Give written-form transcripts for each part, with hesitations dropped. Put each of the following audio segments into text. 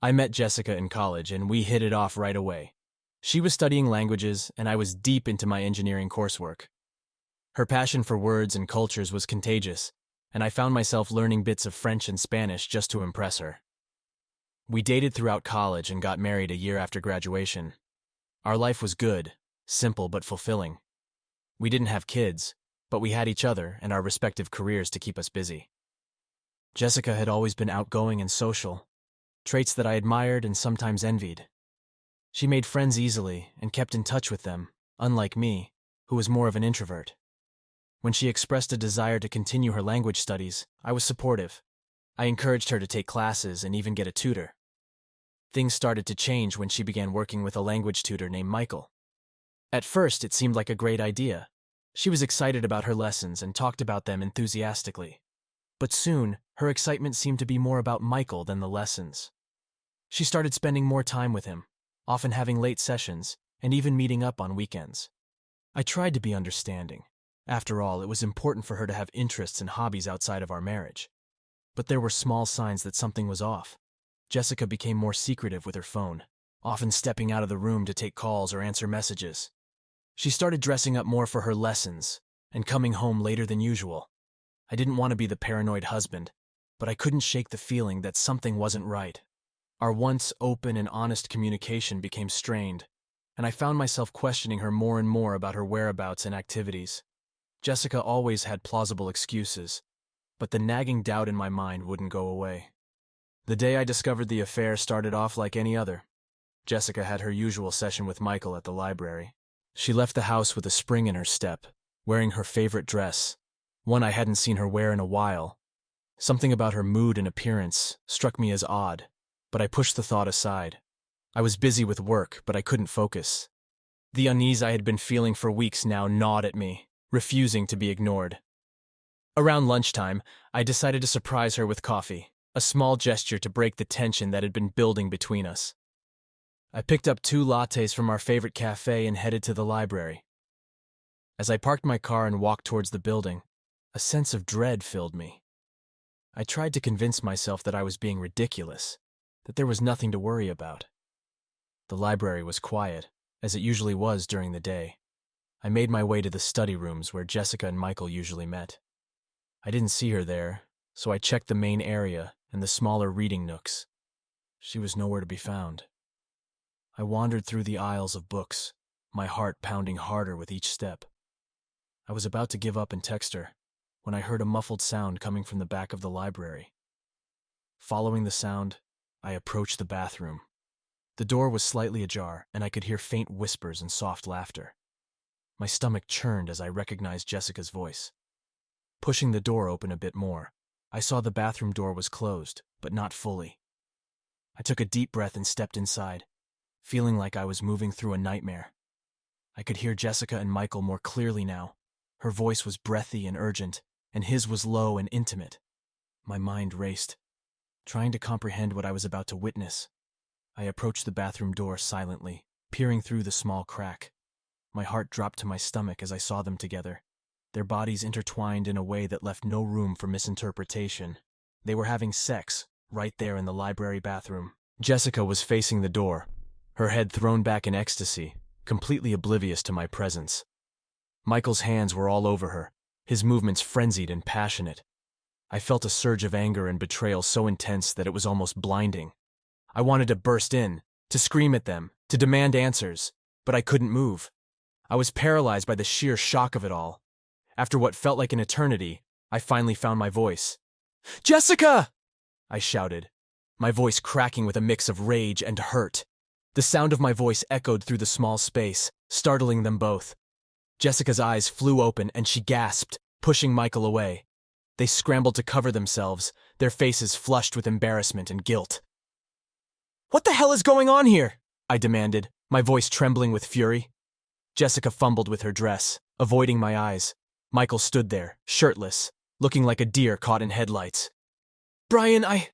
I met Jessica in college and we hit it off right away. She was studying languages and I was deep into my engineering coursework. Her passion for words and cultures was contagious, and I found myself learning bits of French and Spanish just to impress her. We dated throughout college and got married a year after graduation. Our life was good, simple but fulfilling. We didn't have kids, but we had each other and our respective careers to keep us busy. Jessica had always been outgoing and social, traits that I admired and sometimes envied. She made friends easily and kept in touch with them, unlike me, who was more of an introvert. When she expressed a desire to continue her language studies, I was supportive. I encouraged her to take classes and even get a tutor. Things started to change when she began working with a language tutor named Michael. At first, it seemed like a great idea. She was excited about her lessons and talked about them enthusiastically. But soon, her excitement seemed to be more about Michael than the lessons. She started spending more time with him, often having late sessions, and even meeting up on weekends. I tried to be understanding. After all, it was important for her to have interests and hobbies outside of our marriage. But there were small signs that something was off. Jessica became more secretive with her phone, often stepping out of the room to take calls or answer messages. She started dressing up more for her lessons and coming home later than usual. I didn't want to be the paranoid husband, but I couldn't shake the feeling that something wasn't right. Our once open and honest communication became strained, and I found myself questioning her more and more about her whereabouts and activities. Jessica always had plausible excuses, but the nagging doubt in my mind wouldn't go away. The day I discovered the affair started off like any other. Jessica had her usual session with Michael at the library. She left the house with a spring in her step, wearing her favorite dress, one I hadn't seen her wear in a while. Something about her mood and appearance struck me as odd, but I pushed the thought aside. I was busy with work, but I couldn't focus. The unease I had been feeling for weeks now gnawed at me, refusing to be ignored. Around lunchtime, I decided to surprise her with coffee, a small gesture to break the tension that had been building between us. I picked up 2 lattes from our favorite cafe and headed to the library. As I parked my car and walked towards the building, a sense of dread filled me. I tried to convince myself that I was being ridiculous, that there was nothing to worry about. The library was quiet, as it usually was during the day. I made my way to the study rooms where Jessica and Michael usually met. I didn't see her there, so I checked the main area and the smaller reading nooks. She was nowhere to be found. I wandered through the aisles of books, my heart pounding harder with each step. I was about to give up and text her, when I heard a muffled sound coming from the back of the library. Following the sound, I approached the bathroom. The door was slightly ajar, and I could hear faint whispers and soft laughter. My stomach churned as I recognized Jessica's voice. Pushing the door open a bit more, I saw the bathroom door was closed, but not fully. I took a deep breath and stepped inside, feeling like I was moving through a nightmare. I could hear Jessica and Michael more clearly now. Her voice was breathy and urgent, and his was low and intimate. My mind raced, trying to comprehend what I was about to witness. I approached the bathroom door silently, peering through the small crack. My heart dropped to my stomach as I saw them together, their bodies intertwined in a way that left no room for misinterpretation. They were having sex, right there in the library bathroom. Jessica was facing the door, her head thrown back in ecstasy, completely oblivious to my presence. Michael's hands were all over her, his movements frenzied and passionate. I felt a surge of anger and betrayal so intense that it was almost blinding. I wanted to burst in, to scream at them, to demand answers, but I couldn't move. I was paralyzed by the sheer shock of it all. After what felt like an eternity, I finally found my voice. "Jessica!" I shouted, my voice cracking with a mix of rage and hurt. The sound of my voice echoed through the small space, startling them both. Jessica's eyes flew open and she gasped, pushing Michael away. They scrambled to cover themselves, their faces flushed with embarrassment and guilt. "What the hell is going on here?" I demanded, my voice trembling with fury. Jessica fumbled with her dress, avoiding my eyes. Michael stood there, shirtless, looking like a deer caught in headlights. "Brian, I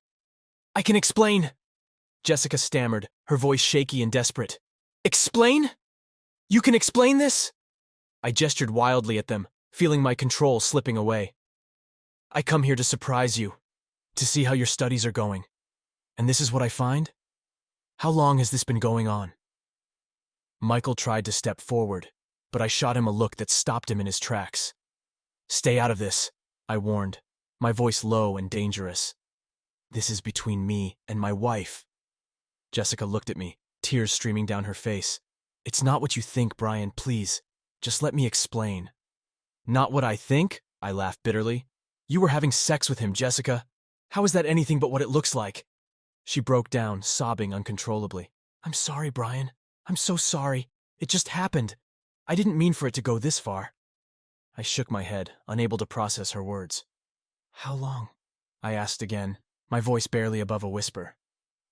can explain," Jessica stammered, her voice shaky and desperate. "Explain? You can explain this?" I gestured wildly at them, feeling my control slipping away. "I come here to surprise you, to see how your studies are going. And this is what I find?" How long has this been going on? Michael tried to step forward, but I shot him a look that stopped him in his tracks. Stay out of this, I warned, my voice low and dangerous. This is between me and my wife. Jessica looked at me, tears streaming down her face. It's not what you think, Brian, please. Just let me explain. Not what I think? I laughed bitterly. You were having sex with him, Jessica. How is that anything but what it looks like? She broke down, sobbing uncontrollably. I'm sorry, Brian. I'm so sorry. It just happened. I didn't mean for it to go this far. I shook my head, unable to process her words. How long? I asked again, my voice barely above a whisper.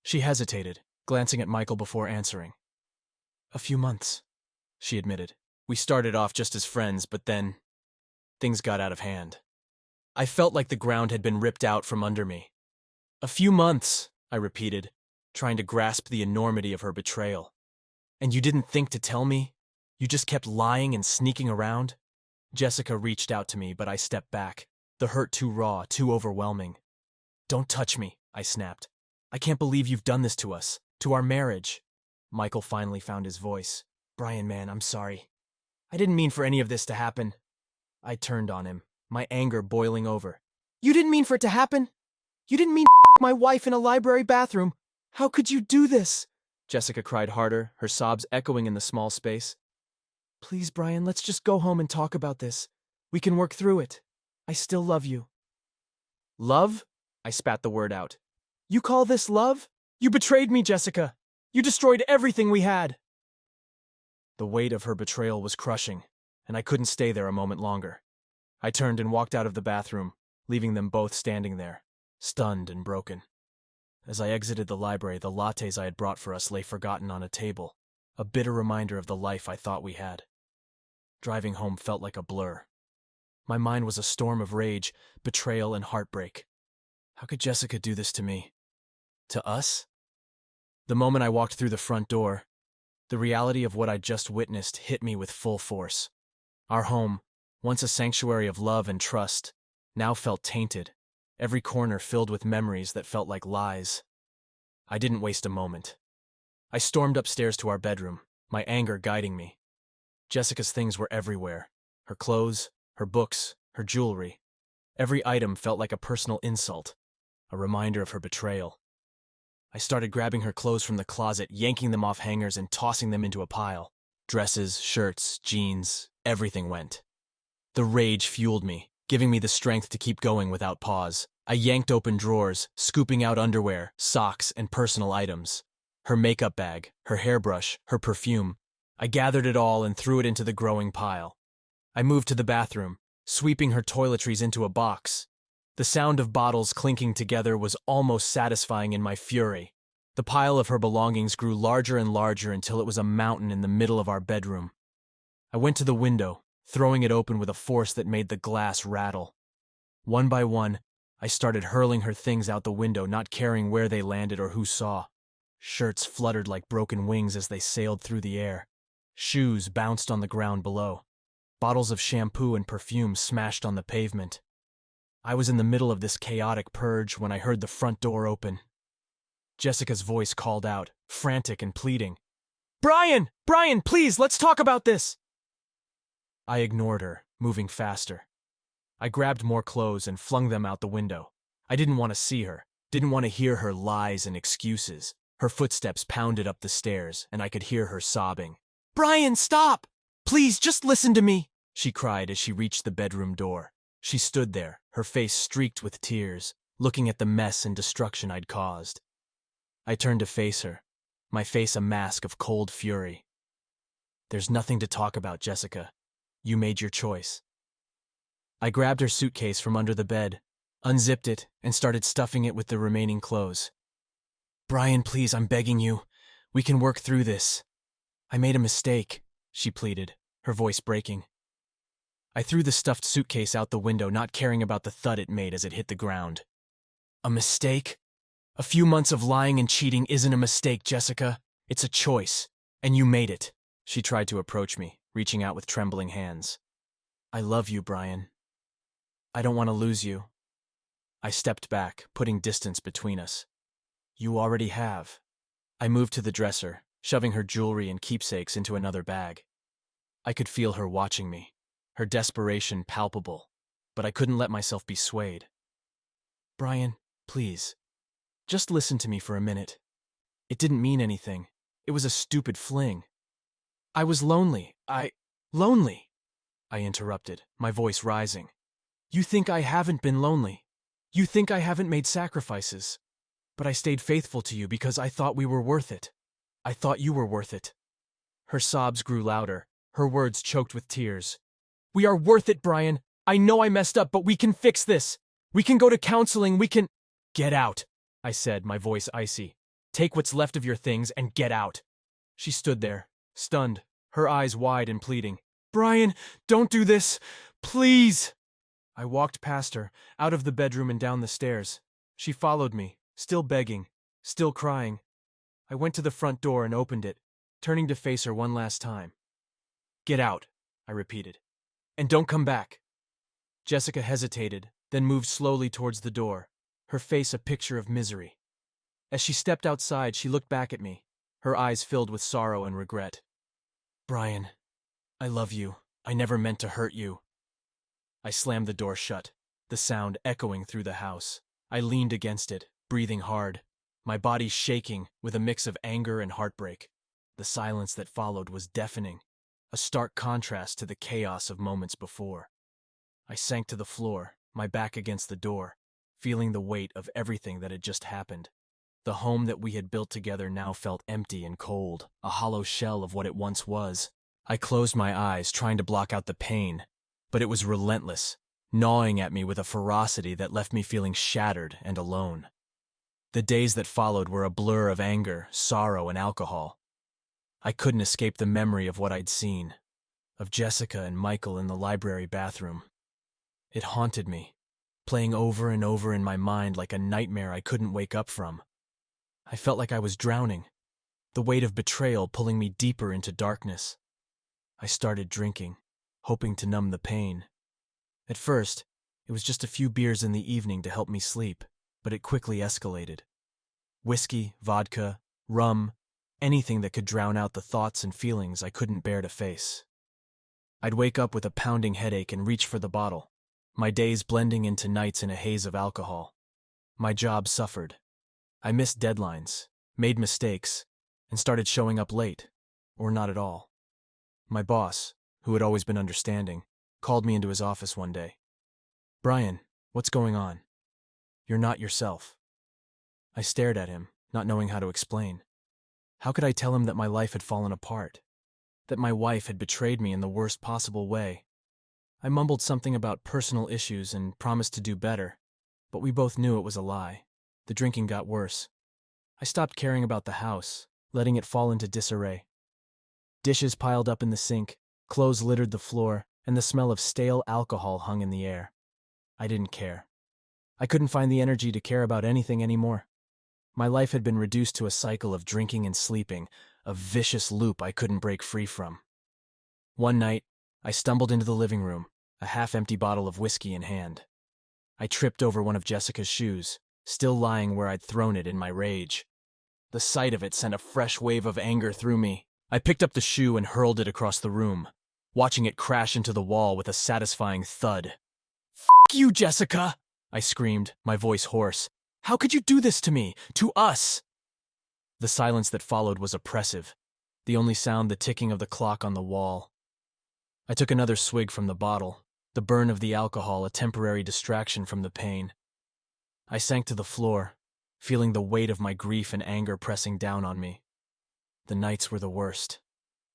She hesitated, glancing at Michael before answering. A few months, she admitted. We started off just as friends, but then things got out of hand. I felt like the ground had been ripped out from under me. A few months, I repeated, trying to grasp the enormity of her betrayal. And you didn't think to tell me? You just kept lying and sneaking around? Jessica reached out to me, but I stepped back, the hurt too raw, too overwhelming. Don't touch me, I snapped. I can't believe you've done this to us, to our marriage. Michael finally found his voice. Brian, man, I'm sorry. I didn't mean for any of this to happen. I turned on him, my anger boiling over. You didn't mean for it to happen? You didn't mean my wife in a library bathroom? How could you do this? Jessica cried harder, her sobs echoing in the small space. Please, Brian, let's just go home and talk about this. We can work through it. I still love you. Love? I spat the word out. You call this love? You betrayed me, Jessica. You destroyed everything we had. The weight of her betrayal was crushing, and I couldn't stay there a moment longer. I turned and walked out of the bathroom, leaving them both standing there, stunned and broken. As I exited the library, the lattes I had brought for us lay forgotten on a table, a bitter reminder of the life I thought we had. Driving home felt like a blur. My mind was a storm of rage, betrayal, and heartbreak. How could Jessica do this to me? To us? The moment I walked through the front door, the reality of what I'd just witnessed hit me with full force. Our home, once a sanctuary of love and trust, now felt tainted, every corner filled with memories that felt like lies. I didn't waste a moment. I stormed upstairs to our bedroom, my anger guiding me. Jessica's things were everywhere. Her clothes, her books, her jewelry. Every item felt like a personal insult, a reminder of her betrayal. I started grabbing her clothes from the closet, yanking them off hangers and tossing them into a pile. Dresses, shirts, jeans, everything went. The rage fueled me, giving me the strength to keep going without pause. I yanked open drawers, scooping out underwear, socks, and personal items. Her makeup bag, her hairbrush, her perfume. I gathered it all and threw it into the growing pile. I moved to the bathroom, sweeping her toiletries into a box. The sound of bottles clinking together was almost satisfying in my fury. The pile of her belongings grew larger and larger until it was a mountain in the middle of our bedroom. I went to the window, throwing it open with a force that made the glass rattle. One by one, I started hurling her things out the window, not caring where they landed or who saw. Shirts fluttered like broken wings as they sailed through the air. Shoes bounced on the ground below. Bottles of shampoo and perfume smashed on the pavement. I was in the middle of this chaotic purge when I heard the front door open. Jessica's voice called out, frantic and pleading. Brian! Brian, please, let's talk about this! I ignored her, moving faster. I grabbed more clothes and flung them out the window. I didn't want to see her, didn't want to hear her lies and excuses. Her footsteps pounded up the stairs, and I could hear her sobbing. Brian, stop! Please, just listen to me, she cried as she reached the bedroom door. She stood there, her face streaked with tears, looking at the mess and destruction I'd caused. I turned to face her, my face a mask of cold fury. There's nothing to talk about, Jessica. You made your choice. I grabbed her suitcase from under the bed, unzipped it, and started stuffing it with the remaining clothes. Brian, please, I'm begging you. We can work through this. I made a mistake, she pleaded, her voice breaking. I threw the stuffed suitcase out the window, not caring about the thud it made as it hit the ground. A mistake? A few months of lying and cheating isn't a mistake, Jessica. It's a choice, and you made it. She tried to approach me, reaching out with trembling hands. I love you, Brian. I don't want to lose you. I stepped back, putting distance between us. You already have. I moved to the dresser, shoving her jewelry and keepsakes into another bag. I could feel her watching me, her desperation palpable, but I couldn't let myself be swayed. Brian, please, just listen to me for a minute. It didn't mean anything. It was a stupid fling. I was lonely. Lonely, I interrupted, my voice rising. You think I haven't been lonely. You think I haven't made sacrifices. But I stayed faithful to you because I thought we were worth it. I thought you were worth it. Her sobs grew louder, her words choked with tears. We are worth it, Brian. I know I messed up, but we can fix this. We can go to counseling, we can— Get out, I said, my voice icy. Take what's left of your things and get out. She stood there, stunned, her eyes wide and pleading. Brian, don't do this. Please. I walked past her, out of the bedroom and down the stairs. She followed me, still begging, still crying. I went to the front door and opened it, turning to face her one last time. Get out, I repeated. And don't come back. Jessica hesitated, then moved slowly towards the door, her face a picture of misery. As she stepped outside, she looked back at me, her eyes filled with sorrow and regret. Brian, I love you. I never meant to hurt you. I slammed the door shut, the sound echoing through the house. I leaned against it, breathing hard, my body shaking with a mix of anger and heartbreak. The silence that followed was deafening, a stark contrast to the chaos of moments before. I sank to the floor, my back against the door, feeling the weight of everything that had just happened. The home that we had built together now felt empty and cold, a hollow shell of what it once was. I closed my eyes, trying to block out the pain, but it was relentless, gnawing at me with a ferocity that left me feeling shattered and alone. The days that followed were a blur of anger, sorrow, and alcohol. I couldn't escape the memory of what I'd seen, of Jessica and Michael in the library bathroom. It haunted me, playing over and over in my mind like a nightmare I couldn't wake up from. I felt like I was drowning, the weight of betrayal pulling me deeper into darkness. I started drinking, hoping to numb the pain. At first, it was just a few beers in the evening to help me sleep, but it quickly escalated. Whiskey, vodka, rum, anything that could drown out the thoughts and feelings I couldn't bear to face. I'd wake up with a pounding headache and reach for the bottle, my days blending into nights in a haze of alcohol. My job suffered. I missed deadlines, made mistakes, and started showing up late, or not at all. My boss, who had always been understanding, called me into his office one day. Brian, what's going on? You're not yourself. I stared at him, not knowing how to explain. How could I tell him that my life had fallen apart? That my wife had betrayed me in the worst possible way? I mumbled something about personal issues and promised to do better, but we both knew it was a lie. The drinking got worse. I stopped caring about the house, letting it fall into disarray. Dishes piled up in the sink, clothes littered the floor, and the smell of stale alcohol hung in the air. I didn't care. I couldn't find the energy to care about anything anymore. My life had been reduced to a cycle of drinking and sleeping, a vicious loop I couldn't break free from. One night, I stumbled into the living room, a half-empty bottle of whiskey in hand. I tripped over one of Jessica's shoes, still lying where I'd thrown it in my rage. The sight of it sent a fresh wave of anger through me. I picked up the shoe and hurled it across the room, watching it crash into the wall with a satisfying thud. "F*** you, Jessica!" I screamed, my voice hoarse. "How could you do this to me? To us?" The silence that followed was oppressive, the only sound the ticking of the clock on the wall. I took another swig from the bottle, the burn of the alcohol a temporary distraction from the pain. I sank to the floor, feeling the weight of my grief and anger pressing down on me. The nights were the worst.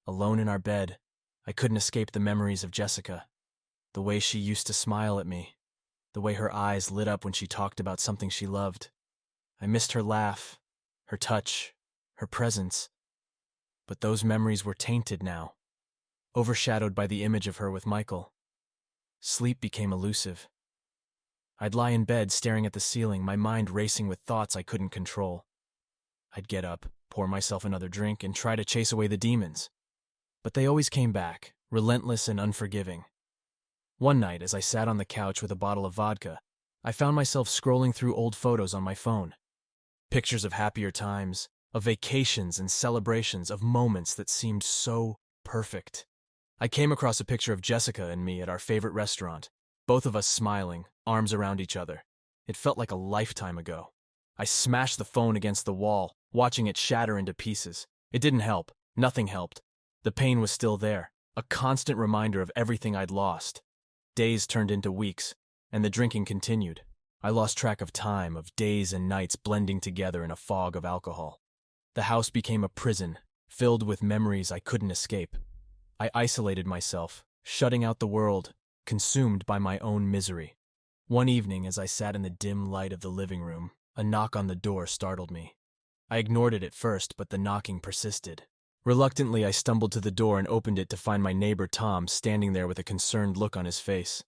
Alone in our bed, I couldn't escape the memories of Jessica, the way she used to smile at me, the way her eyes lit up when she talked about something she loved. I missed her laugh, her touch, her presence. But those memories were tainted now, overshadowed by the image of her with Michael. Sleep became elusive. I'd lie in bed staring at the ceiling, my mind racing with thoughts I couldn't control. I'd get up, pour myself another drink, and try to chase away the demons. But they always came back, relentless and unforgiving. One night, as I sat on the couch with a bottle of vodka, I found myself scrolling through old photos on my phone. Pictures of happier times, of vacations and celebrations, of moments that seemed so perfect. I came across a picture of Jessica and me at our favorite restaurant, both of us smiling, arms around each other. It felt like a lifetime ago. I smashed the phone against the wall, watching it shatter into pieces. It didn't help. Nothing helped. The pain was still there, a constant reminder of everything I'd lost. Days turned into weeks, and the drinking continued. I lost track of time, of days and nights blending together in a fog of alcohol. The house became a prison, filled with memories I couldn't escape. I isolated myself, shutting out the world, consumed by my own misery. One evening, as I sat in the dim light of the living room, a knock on the door startled me. I ignored it at first, but the knocking persisted. Reluctantly, I stumbled to the door and opened it to find my neighbor Tom standing there with a concerned look on his face.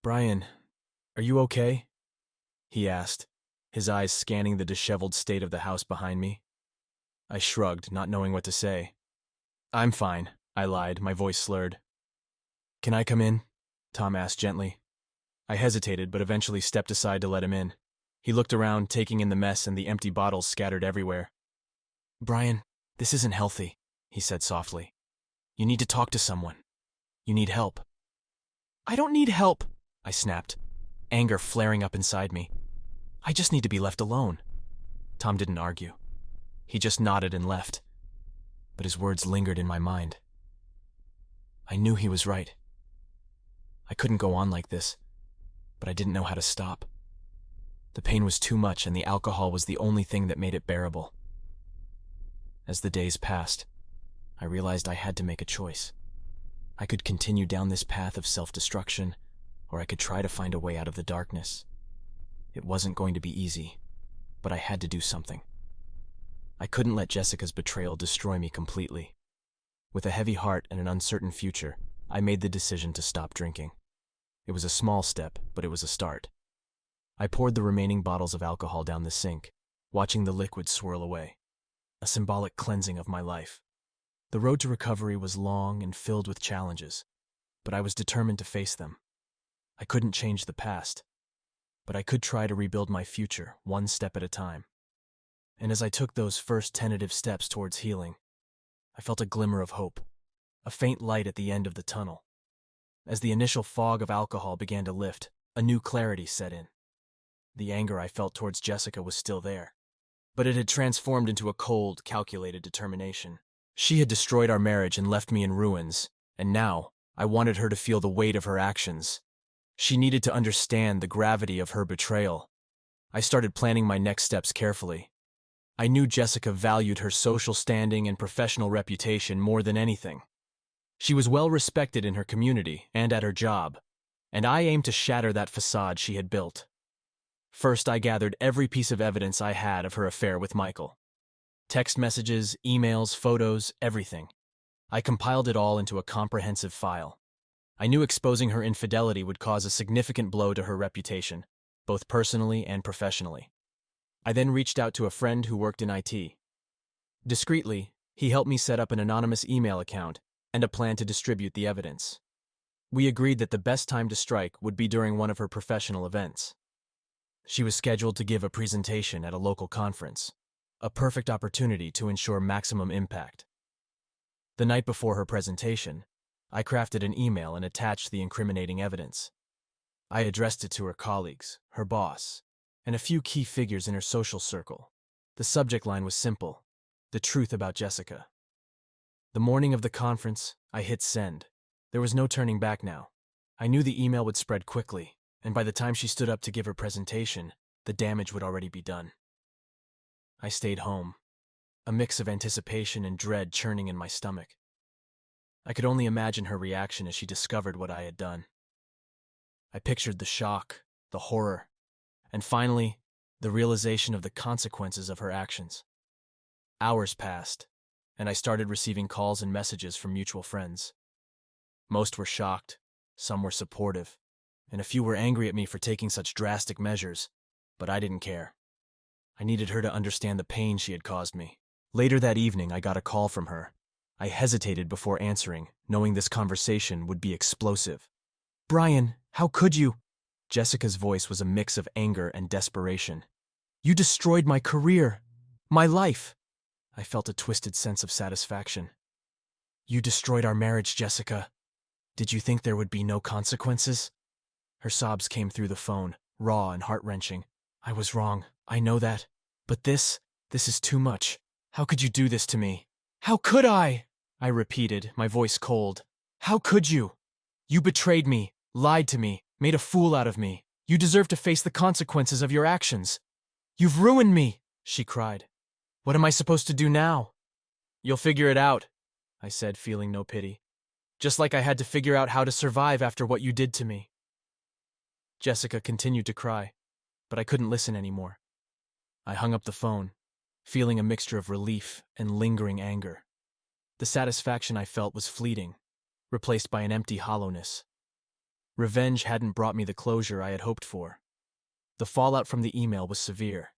"Brian, are you okay?" he asked, his eyes scanning the disheveled state of the house behind me. I shrugged, not knowing what to say. "I'm fine," I lied, my voice slurred. "Can I come in?" Tom asked gently. I hesitated, but eventually stepped aside to let him in. He looked around, taking in the mess and the empty bottles scattered everywhere. "Brian, this isn't healthy," he said softly. "You need to talk to someone. You need help." "I don't need help," I snapped, anger flaring up inside me. "I just need to be left alone." Tom didn't argue. He just nodded and left. But his words lingered in my mind. I knew he was right. I couldn't go on like this, but I didn't know how to stop. The pain was too much, and the alcohol was the only thing that made it bearable. As the days passed, I realized I had to make a choice. I could continue down this path of self-destruction, or I could try to find a way out of the darkness. It wasn't going to be easy, but I had to do something. I couldn't let Jessica's betrayal destroy me completely. With a heavy heart and an uncertain future, I made the decision to stop drinking. It was a small step, but it was a start. I poured the remaining bottles of alcohol down the sink, watching the liquid swirl away. A symbolic cleansing of my life. The road to recovery was long and filled with challenges, but I was determined to face them. I couldn't change the past, but I could try to rebuild my future one step at a time. And as I took those first tentative steps towards healing, I felt a glimmer of hope, a faint light at the end of the tunnel. As the initial fog of alcohol began to lift, a new clarity set in. The anger I felt towards Jessica was still there, but it had transformed into a cold, calculated determination. She had destroyed our marriage and left me in ruins, and now I wanted her to feel the weight of her actions. She needed to understand the gravity of her betrayal. I started planning my next steps carefully. I knew Jessica valued her social standing and professional reputation more than anything. She was well respected in her community and at her job, and I aimed to shatter that facade she had built. First, I gathered every piece of evidence I had of her affair with Michael. Text messages, emails, photos, everything. I compiled it all into a comprehensive file. I knew exposing her infidelity would cause a significant blow to her reputation, both personally and professionally. I then reached out to a friend who worked in IT. Discreetly, he helped me set up an anonymous email account and a plan to distribute the evidence. We agreed that the best time to strike would be during one of her professional events. She was scheduled to give a presentation at a local conference, a perfect opportunity to ensure maximum impact. The night before her presentation, I crafted an email and attached the incriminating evidence. I addressed it to her colleagues, her boss, and a few key figures in her social circle. The subject line was simple: the truth about Jessica. The morning of the conference, I hit send. There was no turning back now. I knew the email would spread quickly, and by the time she stood up to give her presentation, the damage would already be done. I stayed home, a mix of anticipation and dread churning in my stomach. I could only imagine her reaction as she discovered what I had done. I pictured the shock, the horror, and finally, the realization of the consequences of her actions. Hours passed, and I started receiving calls and messages from mutual friends. Most were shocked, some were supportive, and a few were angry at me for taking such drastic measures, but I didn't care. I needed her to understand the pain she had caused me. Later that evening, I got a call from her. I hesitated before answering, knowing this conversation would be explosive. "Brian, how could you?" Jessica's voice was a mix of anger and desperation. "You destroyed my career. My life! I felt a twisted sense of satisfaction. You destroyed our marriage, Jessica. Did you think there would be no consequences? Her sobs came through the phone, raw and heart-wrenching. I was wrong, I know that. But this is too much. How could you do this to me? How could I? I repeated, my voice cold. How could you? You betrayed me, lied to me, made a fool out of me. You deserve to face the consequences of your actions. You've ruined me, she cried. What am I supposed to do now? You'll figure it out, I said, feeling no pity. Just like I had to figure out how to survive after what you did to me. Jessica continued to cry, but I couldn't listen anymore. I hung up the phone, feeling a mixture of relief and lingering anger. The satisfaction I felt was fleeting, replaced by an empty hollowness. Revenge hadn't brought me the closure I had hoped for. The fallout from the email was severe.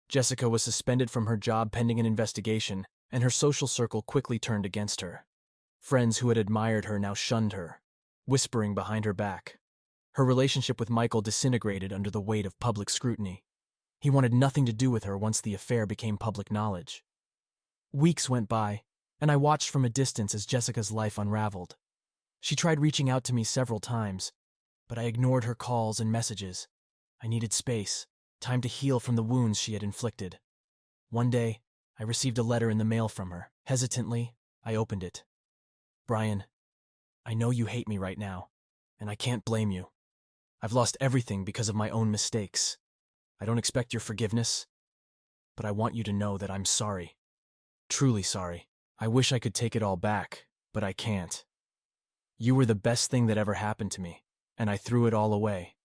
Jessica was suspended from her job pending an investigation, and her social circle quickly turned against her. Friends who had admired her now shunned her, whispering behind her back. Her relationship with Michael disintegrated under the weight of public scrutiny. He wanted nothing to do with her once the affair became public knowledge. Weeks went by, and I watched from a distance as Jessica's life unraveled. She tried reaching out to me several times, but I ignored her calls and messages. I needed space, time to heal from the wounds she had inflicted. One day, I received a letter in the mail from her. Hesitantly, I opened it. Brian, I know you hate me right now, and I can't blame you. I've lost everything because of my own mistakes. I don't expect your forgiveness, but I want you to know that I'm sorry. Truly sorry. I wish I could take it all back, but I can't. You were the best thing that ever happened to me, and I threw it all away.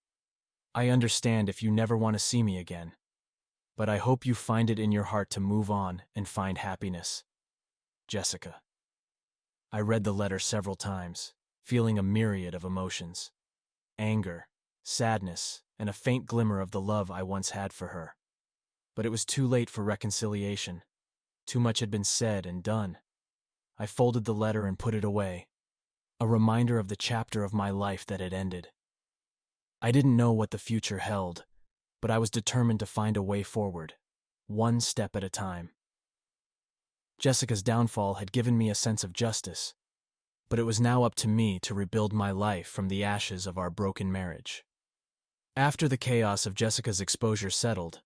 I understand if you never want to see me again, but I hope you find it in your heart to move on and find happiness. Jessica. I read the letter several times, feeling a myriad of emotions. Anger, sadness, and a faint glimmer of the love I once had for her. But it was too late for reconciliation. Too much had been said and done. I folded the letter and put it away, a reminder of the chapter of my life that had ended. I didn't know what the future held, but I was determined to find a way forward, one step at a time. Jessica's downfall had given me a sense of justice, but it was now up to me to rebuild my life from the ashes of our broken marriage. After the chaos of Jessica's exposure settled,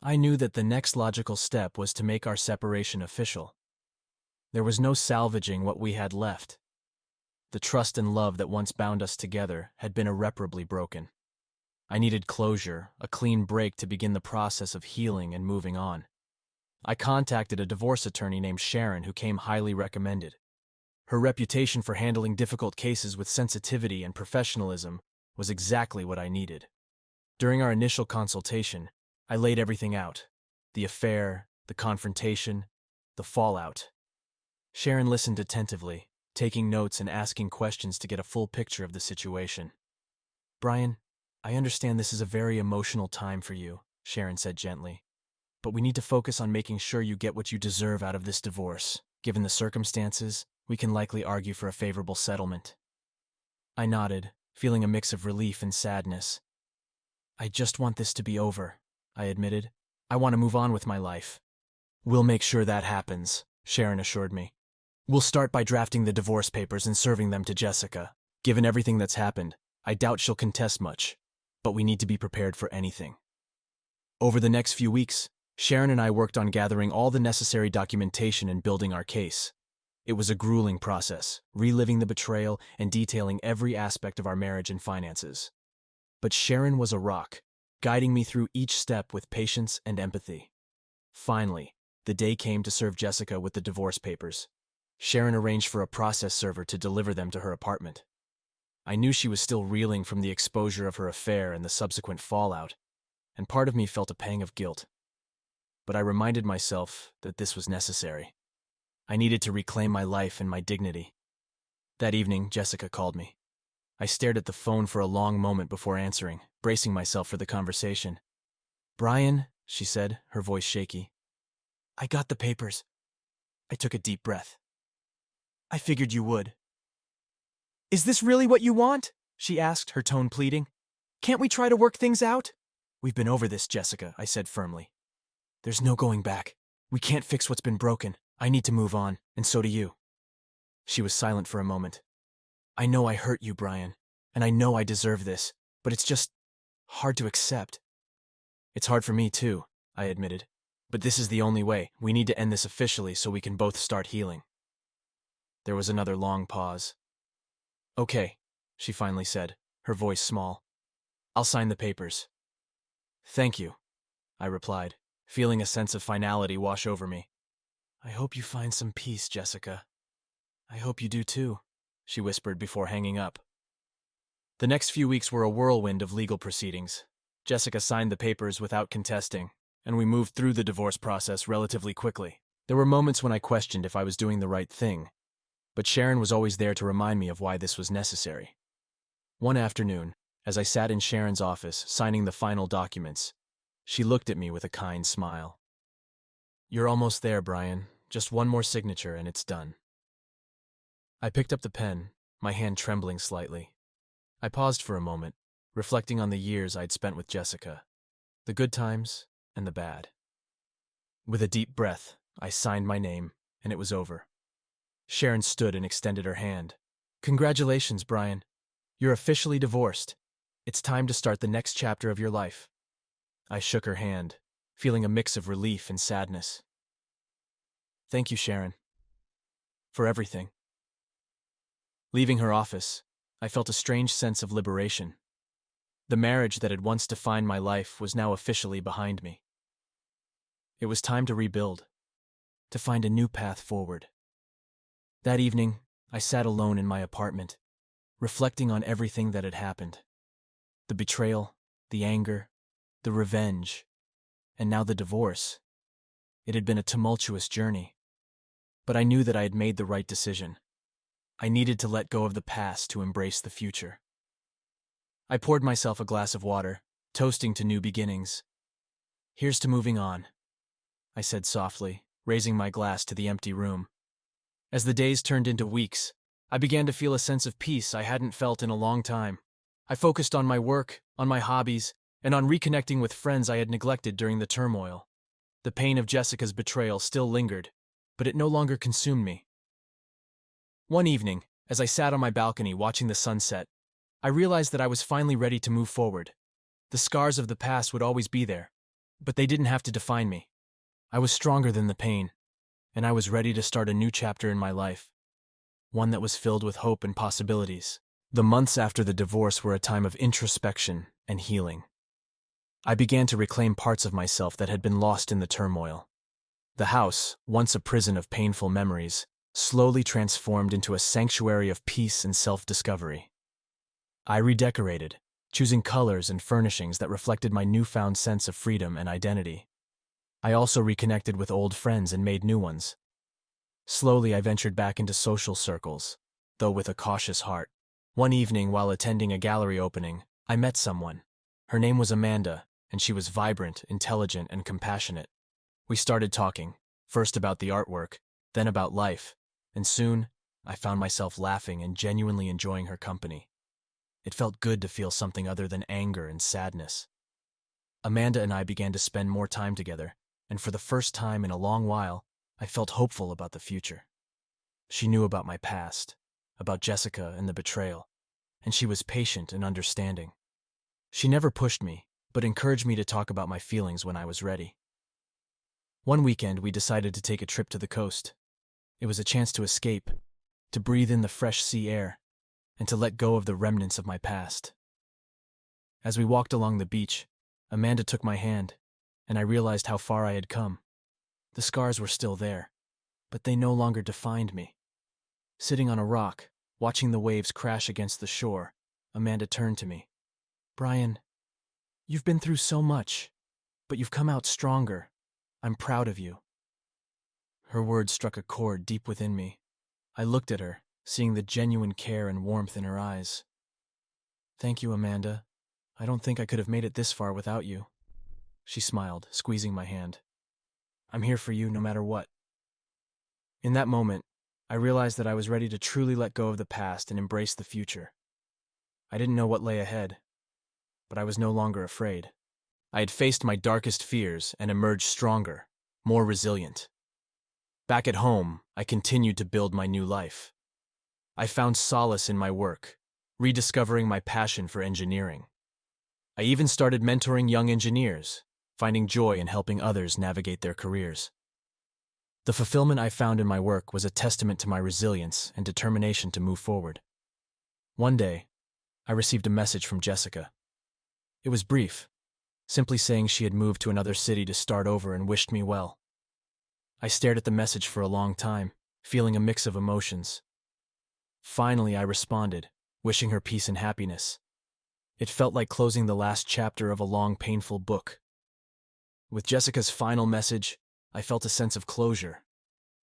I knew that the next logical step was to make our separation official. There was no salvaging what we had left. The trust and love that once bound us together had been irreparably broken. I needed closure, a clean break to begin the process of healing and moving on. I contacted a divorce attorney named Sharon who came highly recommended. Her reputation for handling difficult cases with sensitivity and professionalism was exactly what I needed. During our initial consultation, I laid everything out: the affair, the confrontation, the fallout. Sharon listened attentively, taking notes and asking questions to get a full picture of the situation. Brian, I understand this is a very emotional time for you, Sharon said gently. But we need to focus on making sure you get what you deserve out of this divorce. Given the circumstances, we can likely argue for a favorable settlement. I nodded, feeling a mix of relief and sadness. I just want this to be over, I admitted. I want to move on with my life. We'll make sure that happens, Sharon assured me. We'll start by drafting the divorce papers and serving them to Jessica. Given everything that's happened, I doubt she'll contest much, but we need to be prepared for anything. Over the next few weeks, Sharon and I worked on gathering all the necessary documentation and building our case. It was a grueling process, reliving the betrayal and detailing every aspect of our marriage and finances. But Sharon was a rock, guiding me through each step with patience and empathy. Finally, the day came to serve Jessica with the divorce papers. Sharon arranged for a process server to deliver them to her apartment. I knew she was still reeling from the exposure of her affair and the subsequent fallout, and part of me felt a pang of guilt. But I reminded myself that this was necessary. I needed to reclaim my life and my dignity. That evening, Jessica called me. I stared at the phone for a long moment before answering, bracing myself for the conversation. Brian, she said, her voice shaky. I got the papers. I took a deep breath. I figured you would. Is this really what you want? She asked, her tone pleading. Can't we try to work things out? We've been over this, Jessica, I said firmly. There's no going back. We can't fix what's been broken. I need to move on, and so do you. She was silent for a moment. I know I hurt you, Brian, and I know I deserve this, but it's just hard to accept. It's hard for me, too, I admitted. But this is the only way. We need to end this officially so we can both start healing. There was another long pause. Okay, she finally said, her voice small. I'll sign the papers. Thank you, I replied, feeling a sense of finality wash over me. I hope you find some peace, Jessica. I hope you do too, she whispered before hanging up. The next few weeks were a whirlwind of legal proceedings. Jessica signed the papers without contesting, and we moved through the divorce process relatively quickly. There were moments when I questioned if I was doing the right thing, but Sharon was always there to remind me of why this was necessary. One afternoon, as I sat in Sharon's office signing the final documents, she looked at me with a kind smile. You're almost there, Brian. Just one more signature and it's done. I picked up the pen, my hand trembling slightly. I paused for a moment, reflecting on the years I'd spent with Jessica, the good times and the bad. With a deep breath, I signed my name, and it was over. Sharon stood and extended her hand. Congratulations, Brian. You're officially divorced. It's time to start the next chapter of your life. I shook her hand, feeling a mix of relief and sadness. Thank you, Sharon, for everything. Leaving her office, I felt a strange sense of liberation. The marriage that had once defined my life was now officially behind me. It was time to rebuild, to find a new path forward. That evening, I sat alone in my apartment, reflecting on everything that had happened. The betrayal, the anger, the revenge, and now the divorce. It had been a tumultuous journey, but I knew that I had made the right decision. I needed to let go of the past to embrace the future. I poured myself a glass of water, toasting to new beginnings. Here's to moving on, I said softly, raising my glass to the empty room. As the days turned into weeks, I began to feel a sense of peace I hadn't felt in a long time. I focused on my work, on my hobbies, and on reconnecting with friends I had neglected during the turmoil. The pain of Jessica's betrayal still lingered, but it no longer consumed me. One evening, as I sat on my balcony watching the sunset, I realized that I was finally ready to move forward. The scars of the past would always be there, but they didn't have to define me. I was stronger than the pain, and I was ready to start a new chapter in my life, one that was filled with hope and possibilities. The months after the divorce were a time of introspection and healing. I began to reclaim parts of myself that had been lost in the turmoil. The house, once a prison of painful memories, slowly transformed into a sanctuary of peace and self-discovery. I redecorated, choosing colors and furnishings that reflected my newfound sense of freedom and identity. I also reconnected with old friends and made new ones. Slowly, I ventured back into social circles, though with a cautious heart. One evening, while attending a gallery opening, I met someone. Her name was Amanda, and she was vibrant, intelligent, and compassionate. We started talking, first about the artwork, then about life, and soon, I found myself laughing and genuinely enjoying her company. It felt good to feel something other than anger and sadness. Amanda and I began to spend more time together, and for the first time in a long while, I felt hopeful about the future. She knew about my past, about Jessica and the betrayal, and she was patient and understanding. She never pushed me, but encouraged me to talk about my feelings when I was ready. One weekend, we decided to take a trip to the coast. It was a chance to escape, to breathe in the fresh sea air, and to let go of the remnants of my past. As we walked along the beach, Amanda took my hand, and I realized how far I had come. The scars were still there, but they no longer defined me. Sitting on a rock, watching the waves crash against the shore, Amanda turned to me. Brian, you've been through so much, but you've come out stronger. I'm proud of you. Her words struck a chord deep within me. I looked at her, seeing the genuine care and warmth in her eyes. Thank you, Amanda. I don't think I could have made it this far without you. She smiled, squeezing my hand. I'm here for you no matter what. In that moment, I realized that I was ready to truly let go of the past and embrace the future. I didn't know what lay ahead, but I was no longer afraid. I had faced my darkest fears and emerged stronger, more resilient. Back at home, I continued to build my new life. I found solace in my work, rediscovering my passion for engineering. I even started mentoring young engineers, finding joy in helping others navigate their careers. The fulfillment I found in my work was a testament to my resilience and determination to move forward. One day, I received a message from Jessica. It was brief, simply saying she had moved to another city to start over and wished me well. I stared at the message for a long time, feeling a mix of emotions. Finally, I responded, wishing her peace and happiness. It felt like closing the last chapter of a long, painful book. With Jessica's final message, I felt a sense of closure.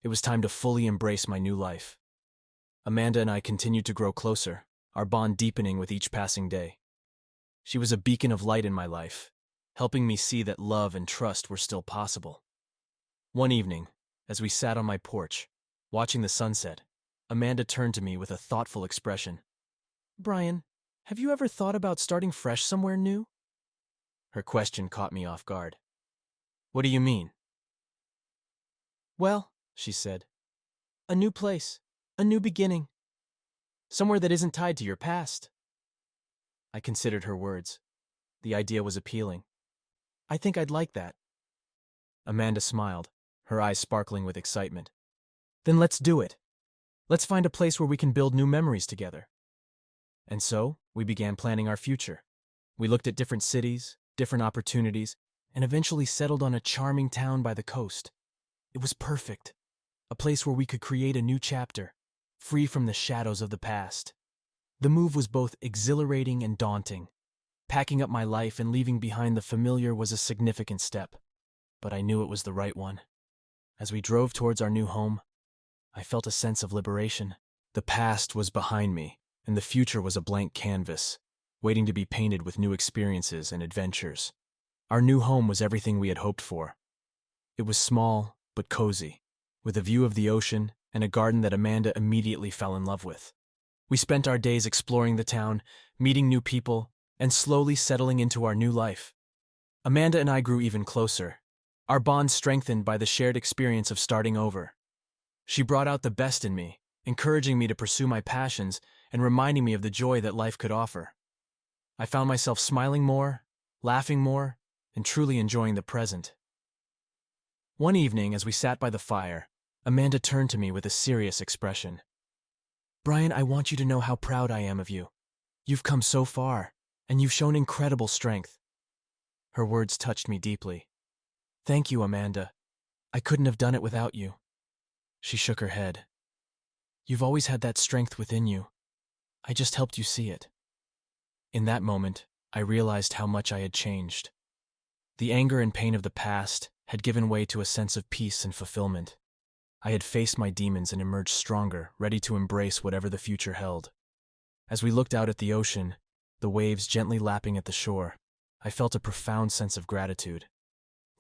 It was time to fully embrace my new life. Amanda and I continued to grow closer, our bond deepening with each passing day. She was a beacon of light in my life, helping me see that love and trust were still possible. One evening, as we sat on my porch, watching the sunset, Amanda turned to me with a thoughtful expression. "Brian, have you ever thought about starting fresh somewhere new?" Her question caught me off guard. "What do you mean?" "Well," she said, "a new place, a new beginning. Somewhere that isn't tied to your past." I considered her words. The idea was appealing. "I think I'd like that." Amanda smiled, her eyes sparkling with excitement. "Then let's do it. Let's find a place where we can build new memories together." And so, we began planning our future. We looked at different cities, different opportunities, and eventually settled on a charming town by the coast. It was perfect. A place where we could create a new chapter, free from the shadows of the past. The move was both exhilarating and daunting. Packing up my life and leaving behind the familiar was a significant step, but I knew it was the right one. As we drove towards our new home, I felt a sense of liberation. The past was behind me, and the future was a blank canvas, waiting to be painted with new experiences and adventures. Our new home was everything we had hoped for. It was small, but cozy, with a view of the ocean and a garden that Amanda immediately fell in love with. We spent our days exploring the town, meeting new people, and slowly settling into our new life. Amanda and I grew even closer, our bond strengthened by the shared experience of starting over. She brought out the best in me, encouraging me to pursue my passions and reminding me of the joy that life could offer. I found myself smiling more, laughing more, and truly enjoying the present. One evening, as we sat by the fire, Amanda turned to me with a serious expression. "Brian, I want you to know how proud I am of you. You've come so far, and you've shown incredible strength." Her words touched me deeply. "Thank you, Amanda. I couldn't have done it without you." She shook her head. "You've always had that strength within you. I just helped you see it." In that moment, I realized how much I had changed. The anger and pain of the past had given way to a sense of peace and fulfillment. I had faced my demons and emerged stronger, ready to embrace whatever the future held. As we looked out at the ocean, the waves gently lapping at the shore, I felt a profound sense of gratitude.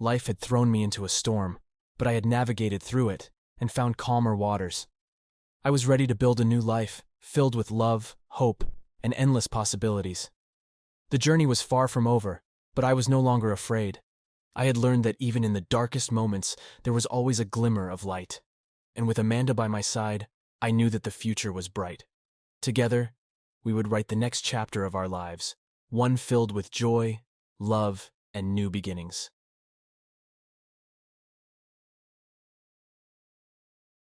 Life had thrown me into a storm, but I had navigated through it and found calmer waters. I was ready to build a new life, filled with love, hope, and endless possibilities. The journey was far from over, but I was no longer afraid. I had learned that even in the darkest moments, there was always a glimmer of light. And with Amanda by my side, I knew that the future was bright. Together, we would write the next chapter of our lives, one filled with joy, love, and new beginnings.